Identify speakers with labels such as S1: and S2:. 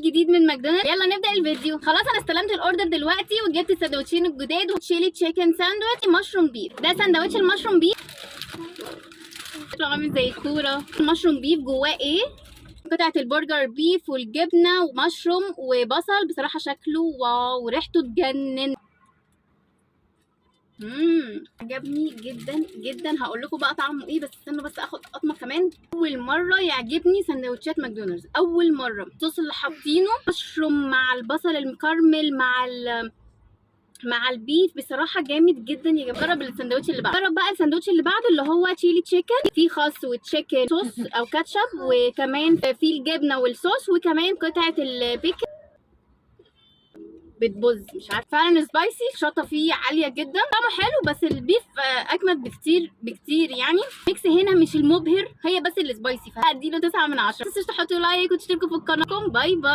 S1: جديد من ماكدونالدز. يلا نبدا الفيديو. خلاص انا استلمت الاوردر دلوقتي وجبت السندوتشين الجداد وتشيلي تشيكن ساندويتش مشروم بيف. ده سندوتش المشروم بيف عامل زي الكوره. المشروم بيف جواه ايه؟ قطعه البرجر بيف والجبنه ومشروم وبصل. بصراحه شكله واو وريحته تجنن. عجبني جدا جدا. هقول لكم بقى طعمه ايه، بس استنوا بس اخد قطمه كمان. اول مره يعجبني سندوتشات ماكدونالدز، اول مره. الصوص اللي حاطينه مشروم مع البصل المكرمل مع البيف بصراحه جامد جدا يا جماعه. جرب السندوتش اللي بعده. جرب بقى السندوتش اللي بعده اللي هو تشيلي تشيكن، فيه خس وتشيكن صوص او كاتشب، وكمان فيه الجبنه والصوص، وكمان قطعه البيكن بتبوظ. مش عارفه، فعلا سبايسي. الشطه فيه عاليه جدا. طعمه حلو بس البيف اجمد بكتير بكتير يعني. ميكس هنا مش المبهر، هي بس السبايسي، فهديله 9 من 10. متنسوش تحطوا لايك وتشتركوا في القناه. باي باي.